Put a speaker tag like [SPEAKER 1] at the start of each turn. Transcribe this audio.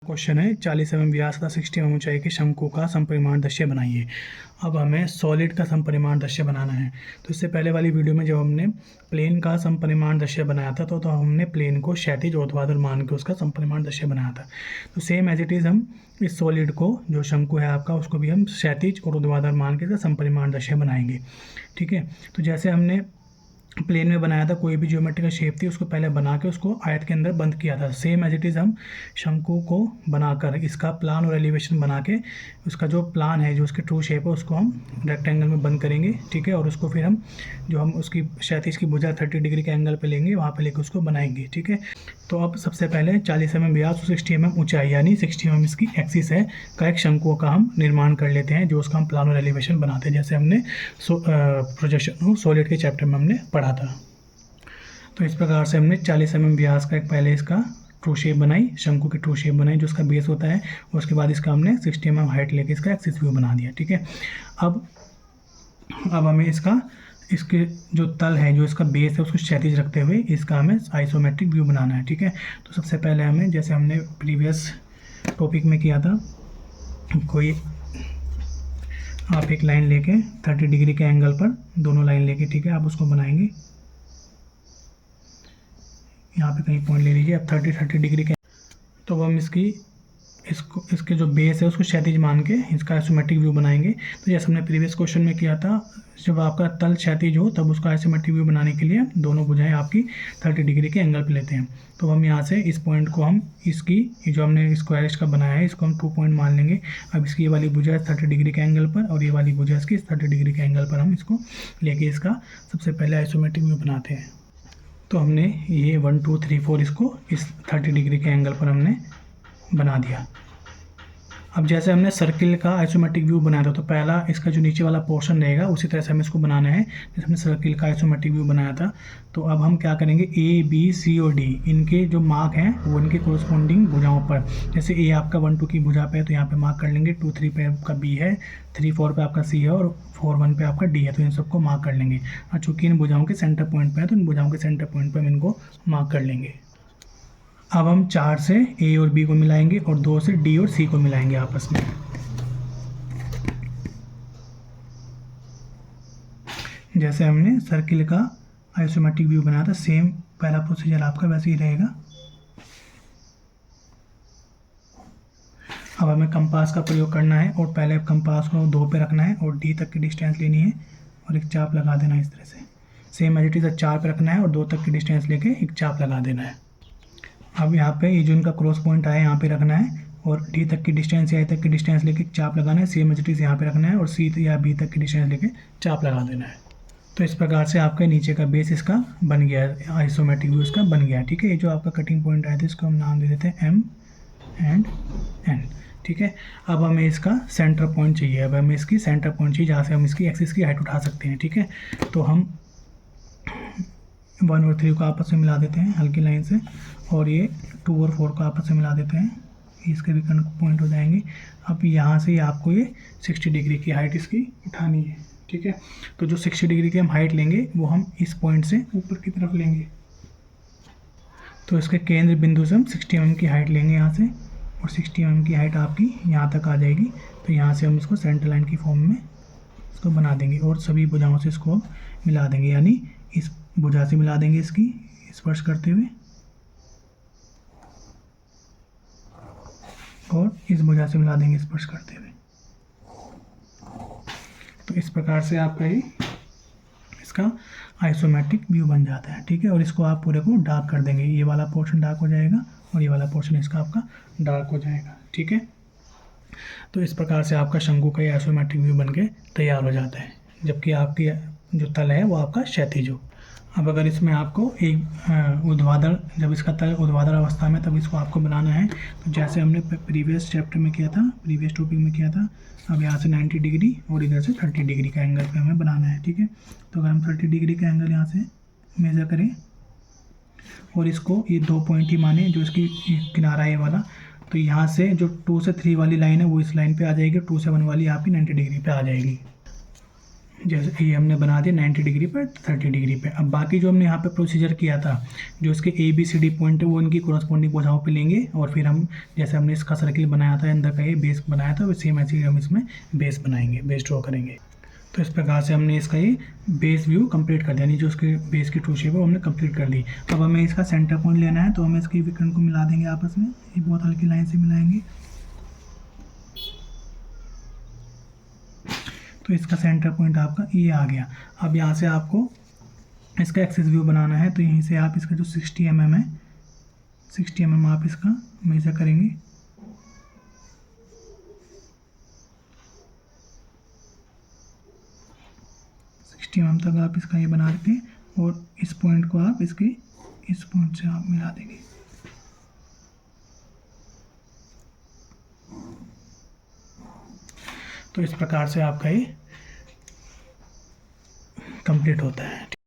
[SPEAKER 1] Question है 40 mm व्यास तथा 60 mm ऊंचाई के शंकु का समपरिमाण दृश्य बनाइए। अब हमें सॉलिड का समपरिमाण दृश्य बनाना है। तो इससे पहले वाली वीडियो में जब हमने प्लेन का समपरिमाण दृश्य बनाया था तो हमने प्लेन को क्षैतिज और ऊर्ध्वाधर मान के उसका समपरिमाण दृश्य बनाया था। तो सेम एज इट इज़ हम इस सॉलिड को, जो शंकु है आपका, उसको भी हम क्षैतिज और ऊर्ध्वाधर मान के समपरिमाण दृश्य बनाएंगे। ठीक है, तो जैसे हमने प्लेन में बनाया था, कोई भी ज्योमेट्रिकल शेप थी उसको पहले बना के उसको आयत के अंदर बंद किया था। सेम एज इट इज़ हम शंकु को बनाकर इसका प्लान और एलिवेशन बना के उसका जो प्लान है, जो उसकी ट्रू शेप है, उसको हम रेक्टेंगल में बंद करेंगे। ठीक है, और उसको फिर हम उसकी क्षैतिज की भुजा 30 डिग्री के एंगल पे लेंगे, वहाँ पे लेकर उसको बनाएंगे। ठीक है, तो अब सबसे पहले 40 mm व्यास और 60 mm ऊंचाई यानी 60 mm इसकी एक्सिस है का एक शंकु का हम निर्माण कर लेते हैं, जो उसका हम प्लान और एलिवेशन बनाते हैं, जैसे हमने प्रोजेक्शन सॉलिड के चैप्टर में हमने पढ़ा था। तो इस प्रकार से हमने 40 mm व्यास का एक पहले इसका ट्रू शेप बनाई, शंकु की ट्रू शेप बनाई जो उसका बेस होता है, और उसके बाद इसका हमने 60 mm हाइट लेके इसका एक्सिस व्यू बना दिया। ठीक है, अब हमें इसके जो तल है, जो इसका बेस है, उसको क्षैतिज रखते हुए इसका हमें आइसोमेट्रिक व्यू बनाना है। ठीक है, तो सबसे पहले हमें, जैसे हमने प्रीवियस टॉपिक में किया था, कोई आप एक लाइन लेके 30 डिग्री के एंगल पर दोनों लाइन लेके, ठीक है, आप उसको बनाएंगे। यहाँ पे कहीं पॉइंट ले लीजिए अब 30 डिग्री के। तो हम इसके जो बेस है उसको क्षैतिज मान के इसका आइसोमेट्रिक व्यू बनाएंगे। तो जैसे हमने प्रीवियस क्वेश्चन में किया था, जब आपका तल क्षैतिज हो तब उसका आइसोमेट्रिक व्यू बनाने के लिए दोनों भुजाएं आपकी 30 डिग्री के एंगल पे लेते हैं। तो हम यहाँ से इस पॉइंट को हम इसकी जो हमने स्क्वायरिश का बनाया है इसको हम 2 पॉइंट मान लेंगे। अब इसकी ये वाली भुजा 30 डिग्री के एंगल पर और ये वाली भुजा इसकी 30 डिग्री के एंगल पर हम इसको लेके इसका सबसे पहले आइसोमेट्रिक व्यू बनाते हैं। तो हमने ये 1 2 3 4 इसको इस 30 डिग्री के एंगल पर हमने बना दिया। अब जैसे हमने सर्किल का आइसोमेट्रिक व्यू बनाया था, तो पहला इसका जो नीचे वाला पोर्शन रहेगा उसी तरह से हमें इसको बनाना है जैसे हमने सर्किल का आइसोमेट्रिक व्यू बनाया था। तो अब हम क्या करेंगे, ए बी सी और डी इनके जो मार्क हैं वो इनके कोरस्पॉन्डिंग भुजाओं पर, जैसे ए आपका 1 2 की भुजा पे है तो यहाँ पे मार्क कर लेंगे, 2 3 पे आपका बी है, 3 4 पे आपका सी है और 4 1 पे आपका डी है, तो इन सबको मार्क कर लेंगे। और चूँकि इन भुजाओं के सेंटर पॉइंट पर है तो इन भुजाओं के सेंटर पॉइंट पर हम इनको मार्क कर लेंगे। अब हम 4 से ए और बी को मिलाएंगे और 2 से डी और सी को मिलाएंगे आपस में। जैसे हमने सर्किल का आइसोमेट्रिक व्यू बनाया था, सेम पहला प्रोसीजर आपका वैसे ही रहेगा। अब हमें कंपास का प्रयोग करना है और पहले कंपास को 2 पे रखना है और डी तक की डिस्टेंस लेनी है और एक चाप लगा देना है इस तरह से। सेम एज इट इज़ 4 पे रखना है और 2 तक की डिस्टेंस लेके एक चाप लगा देना है। अब यहाँ पे ये जो इनका क्रॉस पॉइंट आया यहाँ पे रखना है और डी तक की डिस्टेंस या ए तक की डिस्टेंस लेके चाप लगाना है। सेम एज इट इज़ यहाँ पे रखना है और सी या बी तक की डिस्टेंस लेके चाप लगा देना है। तो इस प्रकार से आपका नीचे का बेस इसका बन गया है, आइसोमेट्रिक व्यू इसका बन गया है। ठीक है, ये जो आपका कटिंग पॉइंट आया था इसको हम नाम दे देते हैं एम एंड एन। ठीक है, अब हमें इसका सेंटर पॉइंट चाहिए। अब हमें इसकी सेंटर पॉइंट चाहिए जहाँ से हम इसकी एक्सिस की हाइट उठा सकते हैं। ठीक है, तो हम 1 और 3 को आपस में मिला देते हैं हल्की लाइन से और ये 2 और 4 को आपस में मिला देते हैं, इसके भी पॉइंट हो जाएंगे। अब यहाँ से आपको ये 60 डिग्री की हाइट इसकी उठानी है। ठीक है, तो जो 60 डिग्री की हम हाइट लेंगे वो हम इस पॉइंट से ऊपर की तरफ लेंगे। तो इसके केंद्र बिंदु से हम 60 mm की हाइट लेंगे यहाँ से और 60 mm की हाइट आपकी यहाँ तक आ जाएगी। तो यहाँ से हम इसको सेंटर लाइन की फॉर्म में इसको बना देंगे और सभी भुजाओं से इसको मिला देंगे, यानी इस भुजा से मिला देंगे इसकी स्पर्श करते हुए और इस भुजा से मिला देंगे स्पर्श करते हुए। तो इस प्रकार से आपका ही इसका आइसोमेट्रिक व्यू बन जाता है। ठीक है, और इसको आप पूरे को डार्क कर देंगे, ये वाला पोर्शन डार्क हो जाएगा और ये वाला पोर्शन इसका आपका डार्क हो जाएगा। ठीक है, तो इस प्रकार से आपका शंकु का आइसोमेट्रिक व्यू बन के तैयार हो जाता है, जबकि आपकी जो तल है वो आपका क्षैतिज हो। अब अगर इसमें आपको एक ऊर्ध्वाधर, जब इसका तल ऊर्ध्वाधर अवस्था में तब इसको आपको बनाना है, तो जैसे हमने प्रीवियस चैप्टर में किया था, प्रीवियस टॉपिक में किया था, अब यहाँ से 90 डिग्री और इधर से 30 डिग्री का एंगल पे हमें बनाना है। ठीक है, तो अगर हम 30 डिग्री का एंगल यहाँ से मेज़र करें और इसको ये 2 पॉइंट ही माने, जो इसकी किनारा है ये वाला, तो यहाँ से जो 2 से 3 वाली लाइन है वो इस लाइन पे आ जाएगी, 2 से 1 वाली आपकी 90 डिग्री पे आ जाएगी। जैसे ये हमने बना दिया 90 डिग्री पर 30 डिग्री पे। अब बाकी जो हमने यहाँ पे प्रोसीजर किया था, जो इसके ABCD पॉइंट है वो इनकी कोरस्पॉन्डिंग भुजाओं पे लेंगे और फिर हम जैसे हमने इसका सर्किल बनाया था, अंदर का ये बेस बनाया था, सेम ऐसे ही हम इसमें बेस बनाएंगे, बेस ड्रॉ करेंगे। तो इस प्रकार से हमने इसका ये बेस व्यू कंप्लीट कर दिया, यानी जो उसके बेस की ट्रू शेप है वो हमने कंप्लीट कर दी। अब हमें इसका सेंटर पॉइंट लेना है, तो हम इसके विकर्ण को मिला देंगे आपस में, ये बहुत हल्की लाइन से मिलाएंगे। तो इसका सेंटर पॉइंट आपका ये आ गया। अब यहाँ से आपको इसका एक्सिस व्यू बनाना है, तो यहीं से आप इसका जो 60 mm है, 60 mm आप इसका मेजर करेंगे। mm तक आप इसका ये बना के और इस पॉइंट को आप इसके इस पॉइंट से आप मिला देंगे। तो इस प्रकार से आपका ये कंप्लीट होता है।